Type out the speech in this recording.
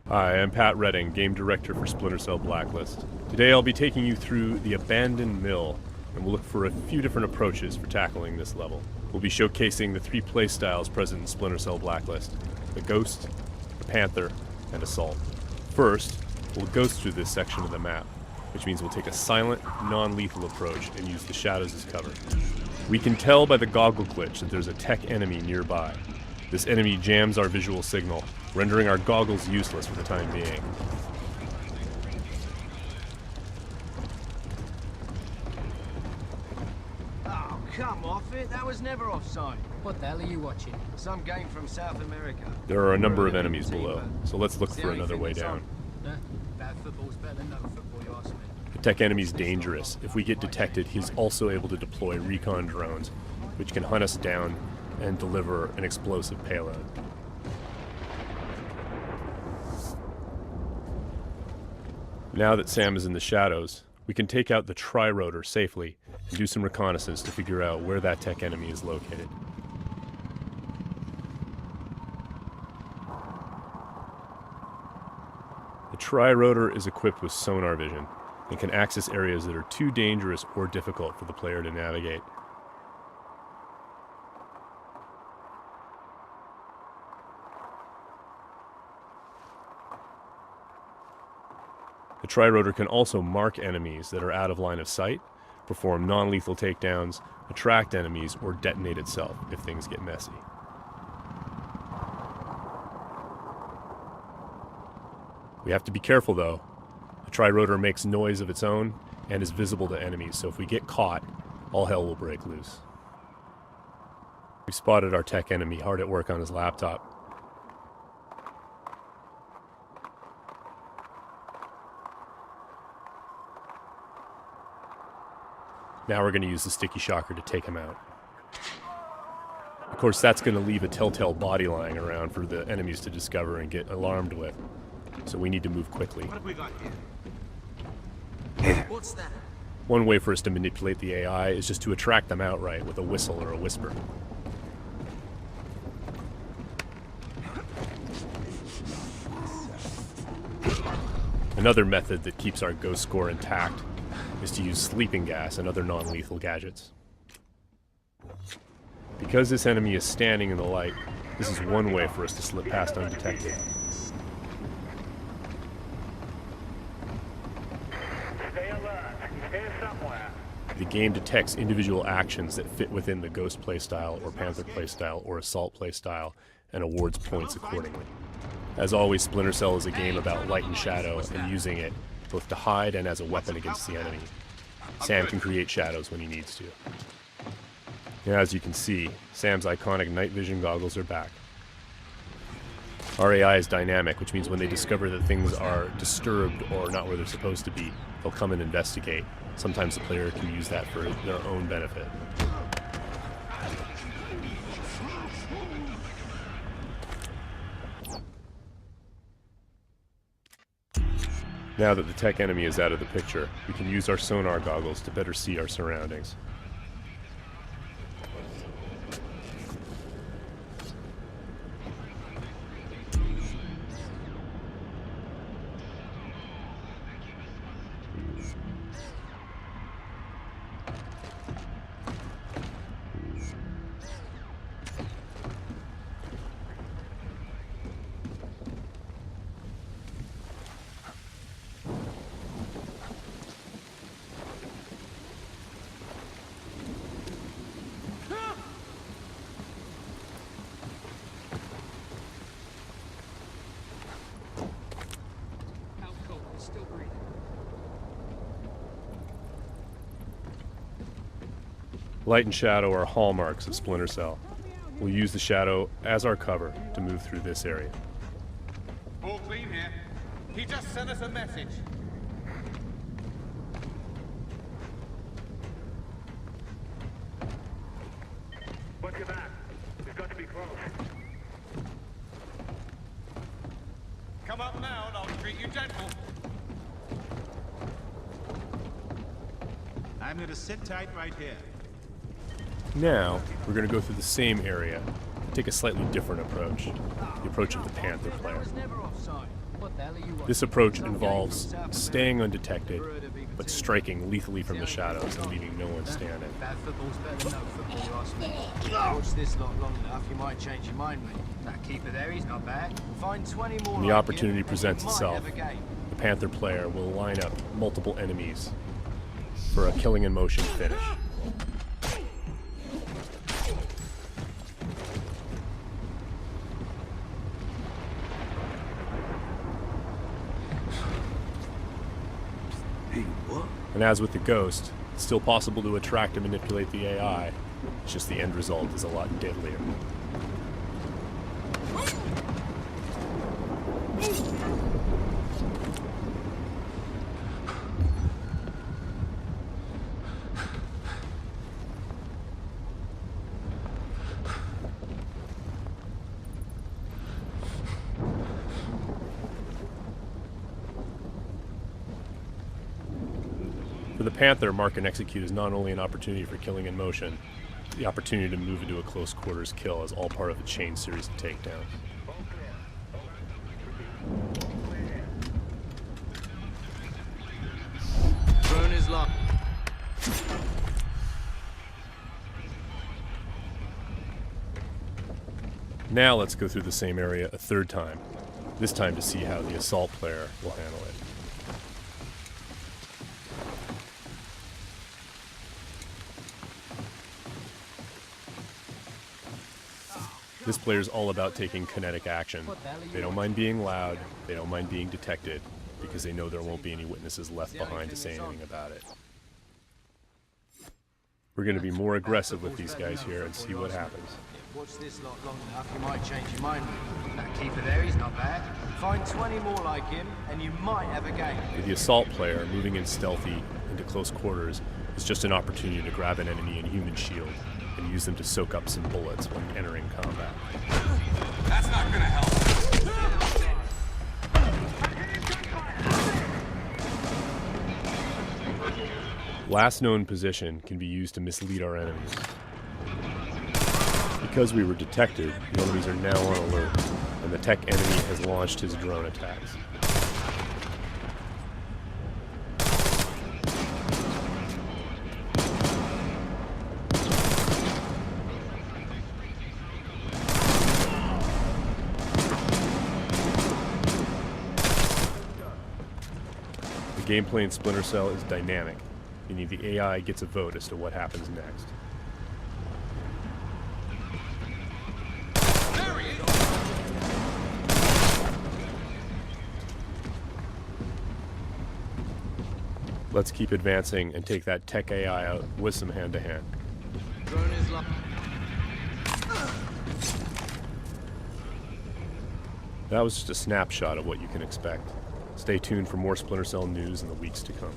Hi, I'm Pat Redding, Game Director for Splinter Blacklist. Today I'll be taking you through the Abandoned Mill, and we'll look for a few different approaches for tackling this level. We'll be showcasing the three playstyles present in Splinter Blacklist: the Ghost, the Panther, and Assault. First, we'll ghost through this section of the map, which means we'll take a silent, non-lethal approach and use the shadows as cover. We can tell by the goggle glitch that there's a tech enemy nearby. This enemy jams our visual signal, rendering our goggles useless for the time being. Oh, come off it. That was never offside. What the hell are you watching? Some game from South America. There are a number of enemies below, so let's look for another way down. Bad football's better than no football, you ask me. The tech enemy's dangerous. If we get detected, he's also able to deploy recon drones, which can hunt us down and deliver an explosive payload. Now that Sam is in the shadows, we can take out the tri-rotor safely and do some reconnaissance to figure out where that tech enemy is located. The tri-rotor is equipped with sonar vision and can access areas that are too dangerous or difficult for the player to navigate. The tri-rotor can also mark enemies that are out of line of sight, perform non-lethal takedowns, attract enemies, or detonate itself if things get messy. We have to be careful though. The tri-rotor makes noise of its own and is visible to enemies, so if we get caught, all hell will break loose. We spotted our tech enemy hard at work on his laptop. Now we're going to use the sticky shocker to take him out. Of course, that's going to leave a telltale body lying around for the enemies to discover and get alarmed with. So we need to move quickly. What have we got here? What's that? One way for us to manipulate the AI is just to attract them outright with a whistle or a whisper. Another method that keeps our ghost score intact is to use sleeping gas and other non-lethal gadgets. Because this enemy is standing in the light, this is one way for us to slip past undetected. Stay alert. He's here somewhere. The game detects individual actions that fit within the Ghost playstyle or Panther playstyle or Assault playstyle and awards points accordingly. As always, Splinter Cell is a game about light and shadow and using it both to hide and as a weapon against the enemy. Sam can create shadows when he needs to. Now, as you can see, Sam's iconic night vision goggles are back. Our AI is dynamic, which means when they discover that things are disturbed or not where they're supposed to be, they'll come and investigate. Sometimes the player can use that for their own benefit. Now that the tech enemy is out of the picture, we can use our sonar goggles to better see our surroundings. Still breathing. Light and shadow are hallmarks of Splinter Cell. We'll use the shadow as our cover to move through this area. All clean here. He just sent us a message. Watch your back. We've got to be close. Come up now and I'll treat you gentle. I'm going to sit tight right here. Now, we're going to go through the same area, take a slightly different approach, the approach of the Panther player. That was never offside. What the hell are you watching? This approach involves staying undetected, but striking lethally from the shadows and leaving no one standing. Bad football's better than no football, you ask me. Watch this lot long enough, you might change your mind, mate. That keeper there, he's not bad. Find 20 more When the like opportunity him, and presents you might itself, have a game. the Panther player will line up multiple enemies for a killing in motion finish. Hey, what? And as with the Ghost, it's still possible to attract and manipulate the AI. It's just the end result is a lot deadlier. For the Panther, mark and execute is not only an opportunity for killing in motion, the opportunity to move into a close quarters kill is all part of a chain series of takedowns. Drone is locked. Now let's go through the same area a third time, this time to see how the assault player will handle it. This player is all about taking kinetic action. They don't mind being loud, they don't mind being detected, because they know there won't be any witnesses left behind to say anything about it. We're going to be more aggressive with these guys here and see what happens. Watch this lot long enough, you might change your mind, mate. That keeper there, he's not bad. Find 20 more like him, and you might have a game. For the assault player, moving in stealthy into close quarters is just an opportunity to grab an enemy in human shield and use them to soak up some bullets when entering combat. That's not gonna help. Last known position can be used to mislead our enemies. Because we were detected, the enemies are now on alert, and the tech enemy has launched his drone attacks. The gameplay in Splinter Cell is dynamic, meaning the AI gets a vote as to what happens next. There he is. Let's keep advancing and take that tech AI out with some hand-to-hand. Drone is locked. That was just a snapshot of what you can expect. Stay tuned for more Splinter Cell news in the weeks to come.